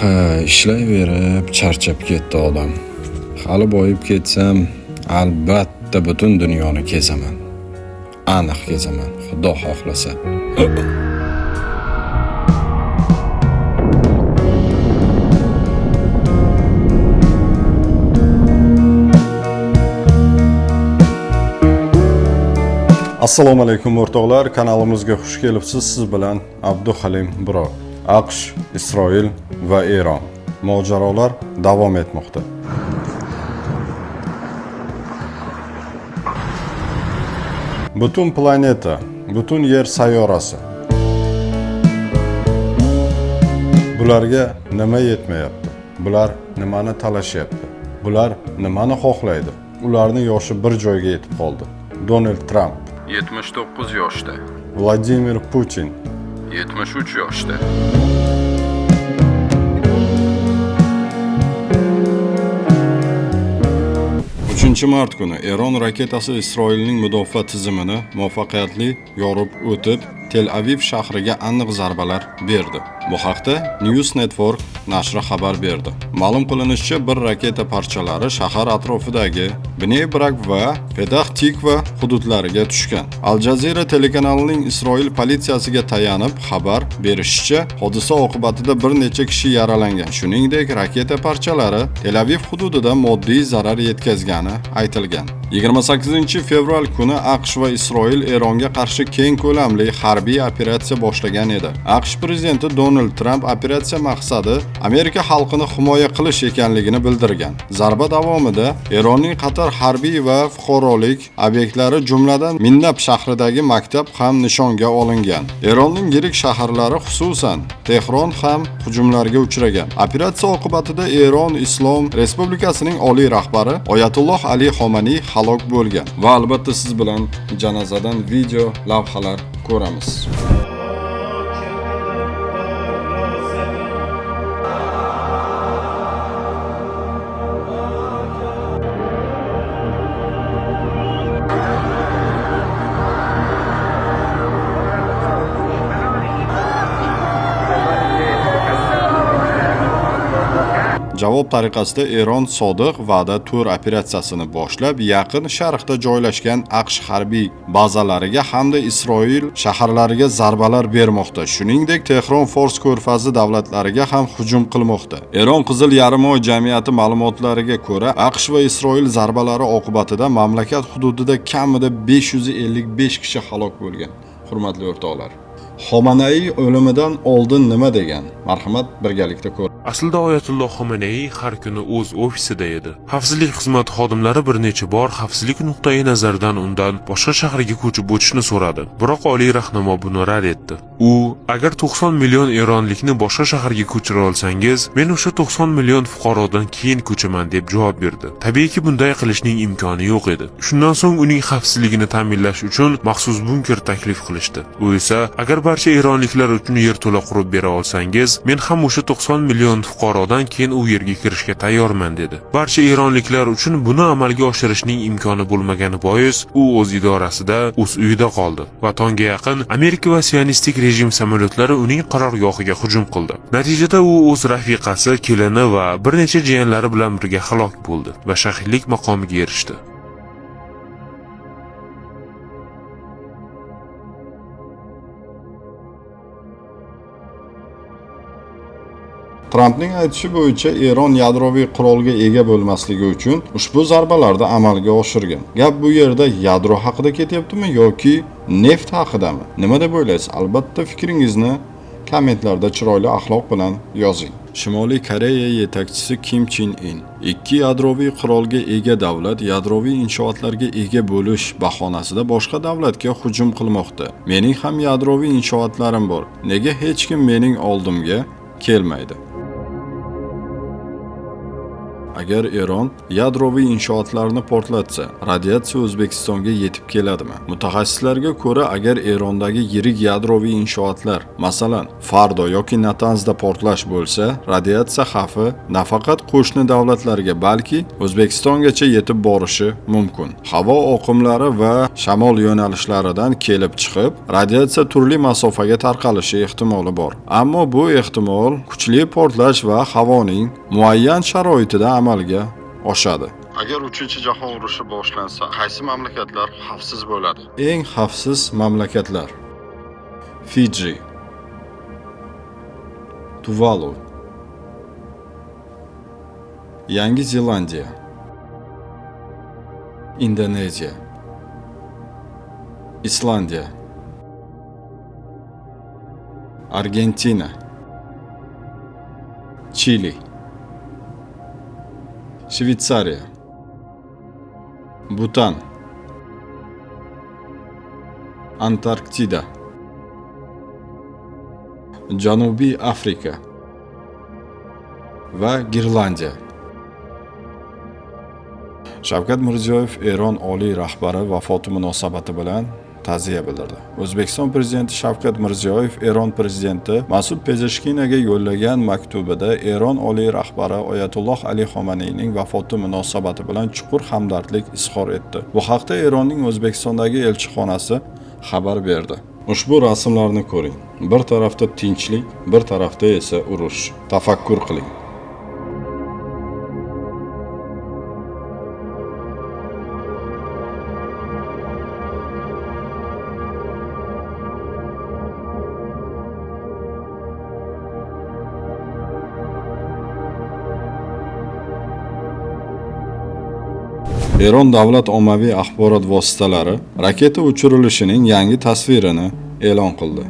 ishlayverib charchab ketdi odam. Hali boyib ketsam, albatta butun dunyoni kezaman. Aniq kezaman, Xudo xohlasa. Assalomu alaykum o'rtoqlar, kanalimizga xush kelibsiz. Siz bilan Abduhalim Bro. AQSh, Isroil va Eron mojarolar davom etmoqda. Butun planeta, butun yer sayyorasi. Bularga nima yetmayapti? Bular nimani talashyapti? Bular nimani xohlaydi? Ularning yoshi bir joyga yetib qoldi. Donald Trump 79 yoshda. Vladimir Putin 73 yoshda. Mart kuni Eron raketasi Isroilning mudofaa tizimini muvaffaqiyatli yorib o'tib, Tel Aviv shahriga aniq zarbalar berdi. Bu haqda News Network nashri xabar berdi. Ma'lum qilinishicha, bir raketa parchalari shahar atrofidagi Bnei Brak va Petah Tikva hududlariga tushgan. Al Jazeera telekanalining Isroil politsiyasiga tayanib xabar berishicha, hodisa oqibatida bir necha kishi yaralangan. Shuningdek, raketa parchalari Tel Aviv hududida moddiy zarar yetkazgani aytilgan. 28 fevral kuni AQSh va Isroil Eronga qarshi keng ko'lamli harbiy operatsiya boshlagan edi. AQSh prezidenti Donald Trump operatsiya maqsadi Amerika xalqini himoya qilish ekanligini bildirgan. Zarba davomida Eronning qator harbiy va fuqarolik obyektlari, jumladan Minnab shahridagi maktab ham nishonga olingan. Eronning yirik shaharlari, xususan Tehron ham hujumlarga uchragan. Operatsiya oqibatida Eron Islom Respublikasining oliy rahbari Oyatulloh Ali Xomaniy halok bo'lgan. Va albatta siz bilan janozadan video lavhalar ko'ramiz. Javob tariqasida Eron Sodiq va'da to'r operatsiyasini boshlab, yaqin Sharqda joylashgan AQSh harbiy bazalariga hamda Isroil shaharlariga zarbalar bermoqda. Shuningdek, Tehron Fors ko'rfazi davlatlariga ham hujum qilmoqda. Eron Qizil yarim-oy jamiyati ma'lumotlariga ko'ra, AQSh va Isroil zarbalari oqibatida mamlakat hududida kamida 555 kishi halok bo'lgan. Hurmatli o'rtoqlar, Xomanay o'limidan oldin nima degan? Marhamat, birgalikda ko'ramiz. Aslida Oyatulloh Xomanay har kuni o'z ofisida edi. Xavfsizlik xizmati xodimlari bir necha bor xavfsizlik nuqtai nazaridan undan boshqa shaharga ko'chib o'tishni so'radi. Biroq oliy rahnamo buni rad etdi. U, agar 90 million eronlikni boshqa shaharga ko'chira olsangiz, men o'sha 90 million fuqarodan keyin ko'chaman deb javob berdi. Tabiiyki bunday qilishning imkoni yo'q edi. Shundan so'ng uning xavfsizligini ta'minlash uchun maxsus bunker taklif qilishdi. U esa, agar barcha eronliklar uchun yerto'la qurib bera olsangiz, men ham o'sha 90 million fuqarodan keyin u yerga kirishga tayyorman dedi. Barcha eronliklar uchun buni amalga oshirishning imkoni bo'lmagani bois, u o'z idorasida, o'z uyida qoldi va tongga yaqin Amerika va sionistik rejim samolyotlari uning qarorgohiga hujum qildi. Natijada u o'z rafiqasi, kelini va bir necha jiyanlari bilan birga halok bo'ldi va shahidlik maqomiga erishdi. Trumpning aytishi bo'yicha, Eron yadroviy qurolga ega bo'lmasligi uchun ushbu zarbalarni amalga oshirgan. Gap bu yerda yadro haqida ketyaptimi yoki neft haqidami? Nima deb o'ylaysiz? Albatta fikringizni kommentlarda chiroyli axloq bilan yozing. Shimoliy Koreya yetakchisi Kim Chen In ikki yadroviy qurolga ega davlat yadroviy inshootlarga ega bo'lish bahonasida boshqa davlatga hujum qilmoqda. Mening ham yadroviy inshootlarim bor. Nega hech kim mening oldimga kelmaydi? agar Eron yadroviy inshootlarni portlatsa, radiatsiya O'zbekistonga yetib keladimi? Mutaxassislarga ko'ra, agar Erondagi yirik yadroviy inshootlar, masalan, Fardo yoki Natanzda portlash bo'lsa, radiatsiya xavfi nafaqat qo'shni davlatlarga, balki O'zbekistongacha yetib borishi mumkin. Havo oqimlari va shamol yo'nalishlaridan kelib chiqib, radiatsiya turli masofaga tarqalishi ehtimoli bor. Ammo bu ehtimol kuchli portlash va havoning muayyan sharoitida amalga oshadi. Agar 3-jahon urushi boshlansa, qaysi mamlakatlar xavfsiz bo'ladi? Eng xavfsiz mamlakatlar: Fiji, Tuvalu, Yangi Zelandiya, Indoneziya, Islandiya, Argentina, Chili, Shvetsariya, Butan, Antarktida, Janubiy Afrika va Girlandiya. Shavkat Mirziyoyev Eron oliy rahbari vafoti munosabati bilan ta'ziya bildirdi. O'zbekiston prezidenti Shavkat Mirziyoyev Eron prezidenti Mas'ud Pezeshkinaga yo'llagan maktubida Eron oliy rahbari Oyatulloh Ali Xomaniyning vafoti munosabati bilan chuqur hamdardlik izhor etdi. Bu haqda Eronning O'zbekistondagi elchixonasi xabar berdi. Ushbu rasmlarni ko'ring. Bir tarafda tinchlik, bir tarafda esa urush. Tafakkur qiling. Eron davlat ommaviy axborot vositalari raketa uchirilishining yangi tasvirini e'lon qildi.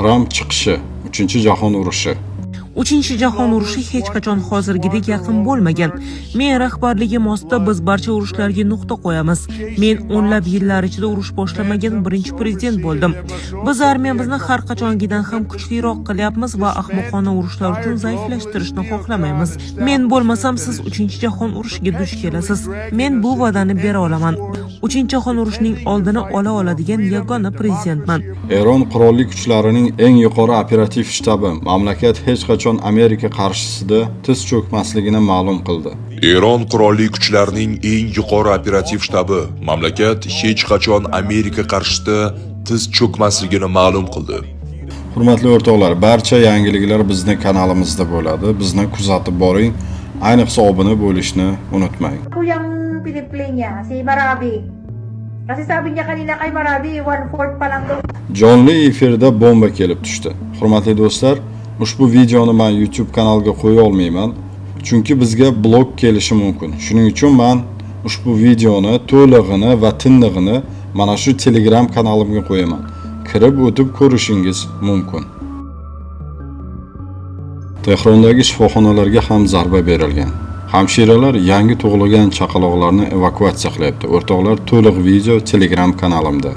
Tramp chiqishi, 3-jahon urushi. 3-jahon urushi hech qachon hozirgidek yaqin bo'lmagan. Men rahbarligim ostida biz barcha urushlarga nuqta qo'yamiz. Men o'nlab yillar ichida urush boshlamagan birinchi prezident bo'ldim. Biz armiyamizni har qachongidan ham kuchliroq qilyapmiz va ahmoqona urushlar uchun zaiflashtirishni xohlamaymiz. Men bo'lmasam siz 3-jahon urushiga duch kelasiz. Men bu va'dani bera olaman. 3-jahon urushining oldini ola oladigan yagona prezidentman. Eron qurolli kuchlarining eng yuqori operativ shtabi mamlakat hech qachon Amerika qarshisida tiz cho'kmasligini ma'lum qildi. Eron qurolli kuchlarining eng yuqori operativ shtabi mamlakat hech qachon Amerika qarshisida tiz cho'kmasligini ma'lum qildi. Hurmatli o'rtoqlar, barcha yangiliklar bizning kanalimizda bo'ladi. Bizni kuzatib boring. Ayniqsa obuna bo'lishni unutmang. Ako yung piniplay niya, si Marabi. Kasi sabi niya kanina kay Marabi, 1/4 pa lang daw. Jonli efirda bomba kelib tushdi. Hurmatli do'stlar, ushbu videoni men YouTube kanaliga qo'ya olmayman, chunki bizga blok kelishi mumkin. Shuning uchun men ushbu videoni to'lig'ini va tindig'ini mana shu Telegram kanalimga qo'yaman. Kirib o'tib ko'rishingiz mumkin. Tehrondagi shifoxonalarga ham zarba berilgan. Hamshiralar yangi tug'ilgan chaqaloqlarni evakuatsiya qilyapti. O'rtoqlar, to'liq video Telegram kanalimda.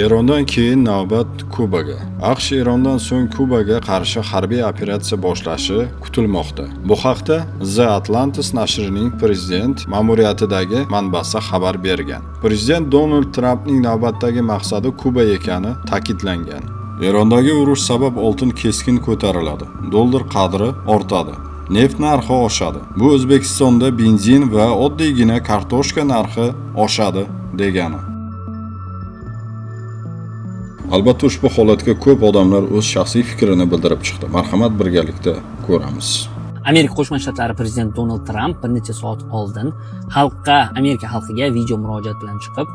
Erondan keyin navbat Kubaga. AQSh Erondan so'ng Kubaga qarshi harbiy operatsiya boshlashi kutilmoqda. Bu haqda The Atlantis nashrining prezident ma'muriyatidagi manbasi xabar bergan. Prezident Donald Trampning navbatdagi maqsadi Kuba ekani ta'kidlangan. Erondagi urush sabab oltin keskin ko'tariladi. Dollar qadri ortadi. Neft narxi oshadi. Bu O'zbekistonda benzin va oddiygina kartoshka narxi oshadi degani. Albatta ushbu holatga ko'p odamlar o'z shaxsiy fikrini bildirib chiqdi. Marhamat, birgalikda ko'ramiz. Amerika Qo'shma Shtatlari prezidenti Donald Tramp bir necha soat oldin Amerika xalqiga video murojaat bilan chiqib,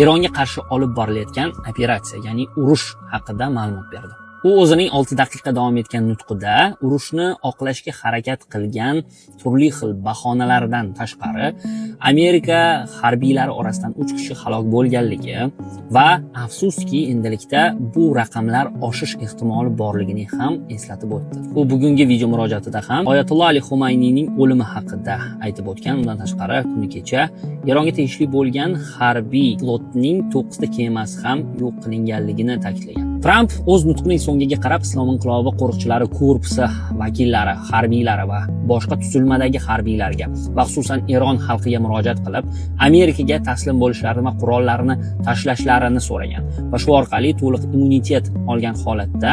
Eronga qarshi olib borilayotgan operatsiya, ya'ni urush haqida ma'lumot berdi. U o'zining 6 daqiqa davom etgan nutqida urushni oqlashga harakat qilgan turli xil bahonalardan tashqari Amerika harbiylari orasidan 3 kishi halok bo'lganligi va afsuski endilikda bu raqamlar oshish ehtimoli borligini ham eslatib o'tdi. U bugungi video murojaatida ham Oyatulloh Ali Xumayniyning o'limi haqida aytib o'tgan. Undan tashqari kuni kecha Eronga tegishli bo'lgan harbiy flotning 9 ta kemasi ham yo'q qilinganligini ta'kidlagan. Tramp o'z nutqining so'ngiga qarab Islom inqilobi qo'riqchilari korpusi vakillari, harbiylari va boshqa tuzilmadagi harbiylarga va xususan Eron xalqiga murojaat qilib, Amerikaga taslim bo'lishlarini va qurollarni tashlashlarini so'ragan va shu orqali to'liq immunitet olgan holatda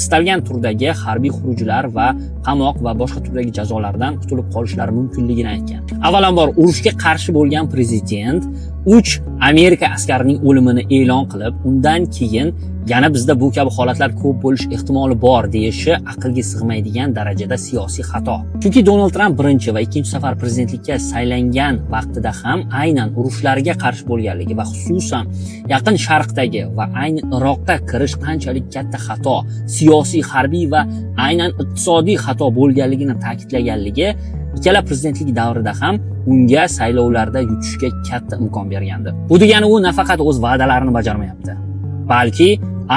istalgan turdagi harbiy xurujlar va qamoq va boshqa turdagi jazolardan qutulib qolishlari mumkinligini aytgan. Avvalambor urushga qarshi bo'lgan prezident 3 Amerika askarining o'limini e'lon qilib, undan keyin yana bizda bu kabi holatlar ko'p bo'lish ehtimoli bor deyishi aqlga sig'maydigan darajada siyosiy xato. Chunki Donald Tramp birinchi va ikkinchi safar prezidentlikka saylangan vaqtida ham aynan urushlarga qarshi bo'lganligi va xususan Yaqin Sharqdagi va ayni Iroqqa kirish qanchalik katta xato, siyosiy, harbiy va aynan iqtisodiy xato bo'lganligini ta'kidlaganligi ikkala prezidentlik davrida ham unga saylovlarda yutishga katta imkon bergandi. Bu degani u nafaqat o'z va'dalarini bajarmayapti, balki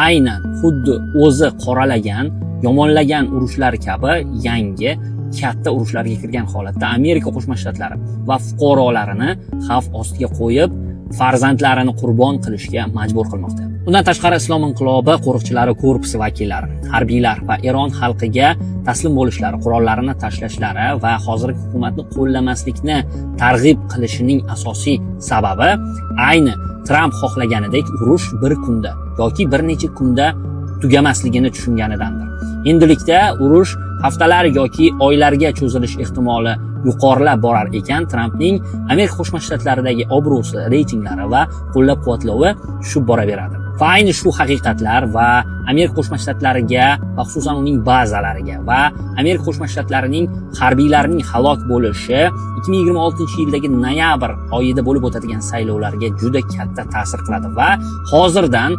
aynan xuddi o'zi qoralagan, yomonlagan urushlar kabi yangi katta urushlarga kirgan holatda Amerika Qo'shma Shtatlari va fuqarolarini xavf ostiga qo'yib, farzandlarini qurbon qilishga majbur qilmoqda. Undan tashqari Islom inqilobi qo'riqchilari korpusi vakillari, harbiylar va Eron xalqiga taslim bo'lishlari, qurollarini tashlashlari va hozirgi hukumatni qo'llamaslikni targ'ib qilishining asosiy sababi ayni Tramp xohlaganidek urush bir kunda yoki bir necha kunda tugamasligini tushunganidandir. Endilikda urush haftalar yoki oylarga cho'zilish ehtimoli yuqorilab borar ekan, Trampning Amerika Qo'shma Shtatlaridagi obro'si, reytinglari va qo'llab-quvvatlovi tushib boraveradi. Va ayni shu haqiqatlar va Amerika Qo'shma Shtatlariga va xususan uning bazalariga va Amerika Qo'shma Shtatlarining harbiylarining halok bo'lishi 2026-yildagi noyabr oyida bo'lib o'tadigan saylovlarga juda katta ta'sir qiladi va hozirdan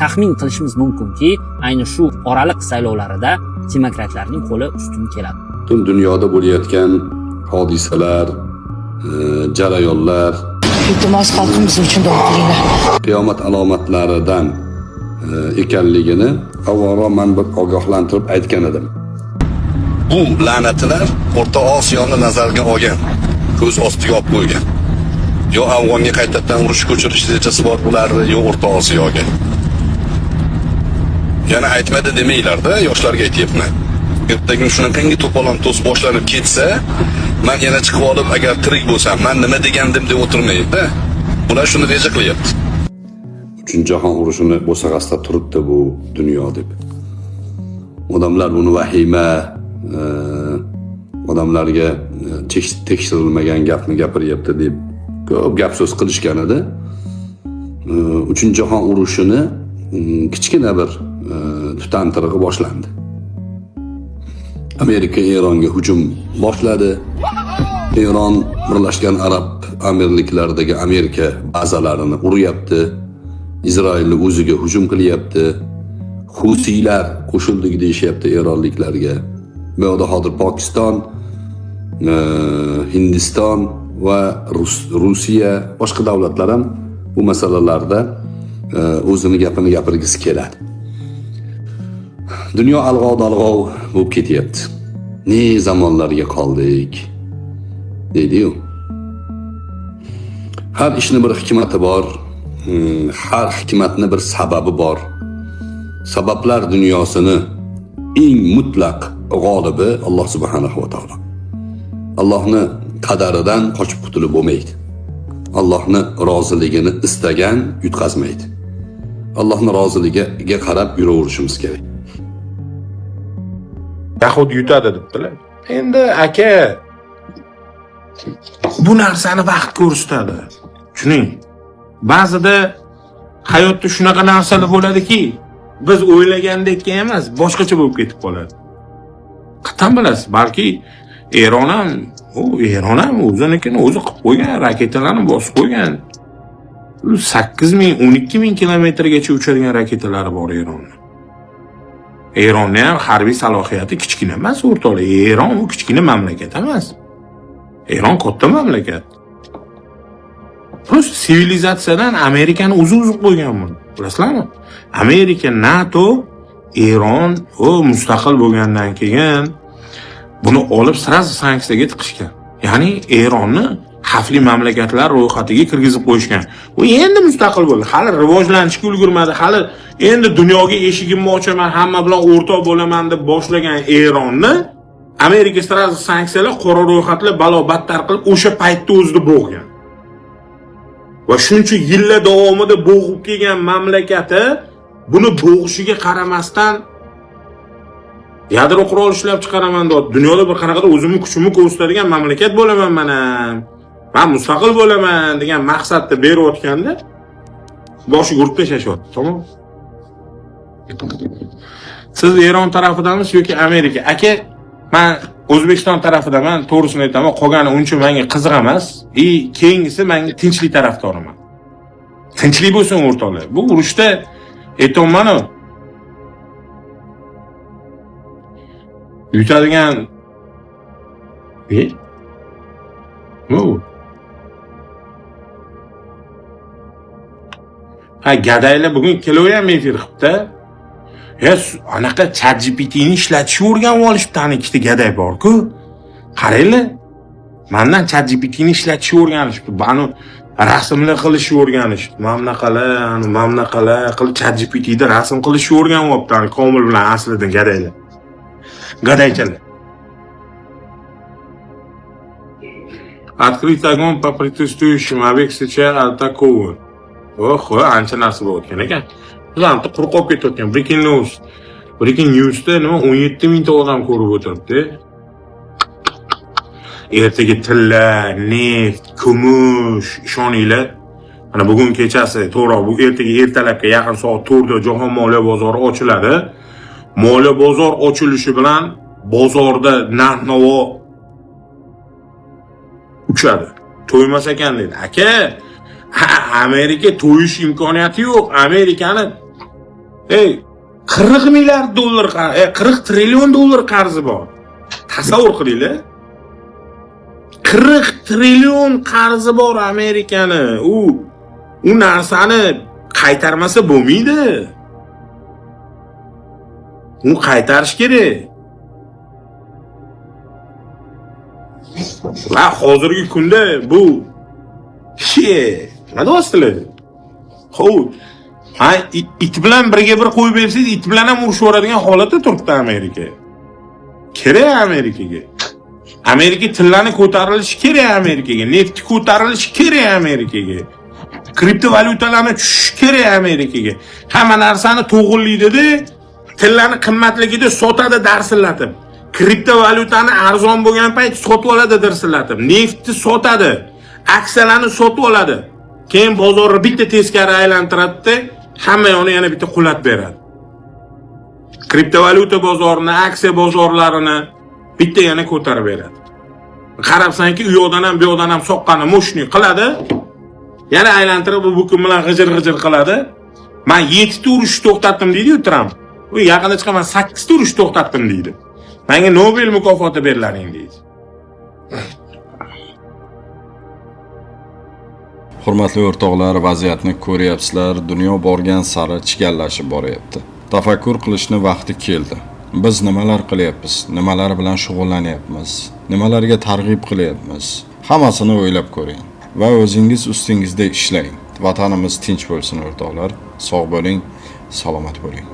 taxmin qilishimiz mumkinki, ayni shu oraliq saylovlarida demokratlarning qo'li ustun keladi. Butun dunyoda bo'layotgan hodisalar, jarayonlar, iltimos xalqimiz uchun duo qilinglar. Qiyomat alomatlaridan ekanligini avvalroq men bir ogohlantirib aytgan edim. Bu la'natlar O'rta Osiyoni nazarga olgan, ko'z ostiga olib qo'ygan. Yo Afg'onga qaytadan urush ko'chirish rejasi bor bularni, yo O'rta Osiyoga. Yana aytmadi demanglar-da, yoshlarga aytyapman. Ertaga shunaqangi to'polon to's boshlanib ketsa, men yana chiqib olib, agar tirik bo'lsam, men nima degandim deb o'tirmaydi-da. Bular shuni reja qilyapti. 3-jahon urushini bo'sag'asda turibdi bu dunyo deb. Odamlar buni vahima, odamlarga tekshirilmagan gapni gapiryapti deb ko'p gap so'z qilishgan edi. 3-jahon urushini kichkina bir tutantirig'i boshlandi. Amerika Eronga hujum boshladi. Eron Birlashgan Arab Amirliklaridagi Amerika bazalarini uryapti. Izroilni o'ziga hujum qilyapti. Husiylar qo'shildik deyishyapti eronliklarga. Bu yerda hozir Pokiston, Hindiston va Rossiya boshqa davlatlar ham bu masalalarda o'zini gapini gapirgisi keladi. Dunyo alg'ov-dalg'ov bo'lib ketyapti. Ne zamonlarga qoldik, deydi-yu. Har ishning bir hikmati bor, har hikmatning bir sababi bor. Sabablar dunyosini eng mutlaq g'olibi Alloh subhanahu va taolo. Allohning qadaridan qochib qutulib bo'lmaydi. Allohning roziligini istagan yutqazmaydi. Allohning roziligiga qarab yuraverishimiz kerak. Yahud yutadi debdilar. Endi aka bu narsani vaqt ko'rsatadi. Tushuning. Ba'zida hayotda shunaqa narsalar bo'ladiki, biz o'ylagandek emas, boshqacha bo'lib ketib qoladi. Qattan bilasiz, balki Eron ham o'zinikini o'zi qilib qo'ygan, raketalarni bosib qo'ygan. 8000, 12000 kilometrgacha uchadigan raketalari bor Eronning. Eronni ham harbiy salohiyati kichkina emas o'rtoqlar. Eron u kichkina mamlakat emas. Eron katta mamlakat. Prosta sivilizatsiyadan Amerikani uzib qo'ygan buni. Bilasizlarmi? Amerika, NATO, Eron o mustaqil bo'lgandan keyin buni olib sirazi sanksiyaga tiqishgan. Ya'ni Eronni xavfli mamlakatlar ro'yxatiga kirgizib qo'yishgan. U endi mustaqil bo'ldi. Hali rivojlanishga ulgurmadi. Hali endi dunyoga eshigimni ochaman, hamma bilan o'rtoq bo'laman deb boshlagan Eronni Amerika sirazi sanksiyalar, qora ro'yxatlar balo-battar qilib o'sha paytda o'zida bo'g'gan. Va shuncha yillar davomida bo'g'ib kelgan mamlakati buni bo'g'ishiga qaramasdan yadro qurol ishlab chiqaraman deb dunyoda bir qanaqadir o'zimni kuchimni ko'rsatadigan mamlakat bo'laman mana. Men mustaqil bo'laman degan maqsadda berayotganda boshiga urib tashlashyapti, tamom? Siz Eron tarafidamisiz yoki Amerika? Aka, men O'zbekiston tarafidaman, to'g'risini aytaman, qolgani uncha menga qiziq emas. Keyingisi menga tinchlik tarafdoriman. Tinchlik bo'lsin o'rtoqlar. Bu urushda aytayman-ku. Yutadigan gadaylar bugun kelayotgan efir qilibdi. Anaqa ChatGPTni ishlatishni o'rganib olishibdi, ana ikkita gaday bor-ku. Qaranglar. Mendan ChatGPTni ishlatishni o'rganishibdi. Buni rasmlar qilishni o'rganishibdi. Mamlaqalar qilib ChatGPTda rasm qilishni o'rganyapti, ana Komil bilan aslidan gadaylar. Гадайчаlar. Открыть огонь по протестующим, объект сейчас атакован. Ancha narsa bo'layotgan ekan. Bizlarni qurqib ketayotgan Breaking News'da nima 17 mingta odam ko'rib o'tiribdi. Ertaga tilla, neft, kumush, ishoninglar. Mana bugun kechasi, to'g'ri, bu ertalabga yaqin soat 4 da Jahon moliya bozori ochiladi. Moliya bozor ochilishi bilan bozorda narx-navo uchadi. To'ymas ekan dedi. Aka, Amerika to'yish imkoniyati yo'q. Amerikani 40 milliard dollar, 40 trillion dollar qarzi bor. Tasavvur qilinglar. 40 trillion qarzi bor Amerikani. U narsani qaytarmasa bo'lmaydi. Uni qaytarish kerak. Va hozirgi kunda bu nima deyapsizlar? It bilan birga bir qo'yib bersangiz, it bilan ham urushib o'radigan holatda turibdi Amerika. Kerak Amerikaga. Amerika tillani ko'tarilishi kerak Amerikaga, neftni ko'tarilishi kerak Amerikaga. Kriptovalyutalarni tushishi kerak Amerikaga. Hamma narsani to'g'rilaydi-da, tillani qimmatligida sotadi darsillatib. Kriptovalyutani arzon bo'lgan payt sotib oladi darsillatib. Neftni sotadi, aksiyalarni sotib oladi. Keyin bozorni bitta teskari aylantiradi, hamma yoni yana bitta qulat beradi. Kriptovalyuta bozorini, aksiya bozorlarini bitta yana ko'tarib beradi. Qarabsanki, u yoqdan ham bu yoqdan ham soqqani moshni qiladi. Yana aylantirib bu kun bilan g'ijir-g'ijir qiladi. Men 7 ta urushni to'xtatdim deydi-yu Tramp. U yaqinda chiqaman 8 ta urushni to'xtatdim deydi. Menga Nobel mukofoti berilaring deydi. Hurmatli o'rtoqlar, vaziyatni ko'ryapsizlar, dunyo borgan sari chigallashib boryapti. Tafakkur qilishni vaqti keldi. Biz nimalar qilyapmiz, nimalar bilan shug'ullanyapmiz, nimalarga targ'ib qilyapmiz, hammasini o'ylab ko'ring va o'zingiz ustingizda ishlang. Vatanimiz tinch bo'lsin o'rtoqlar. Sog' bo'ling, salomat bo'ling.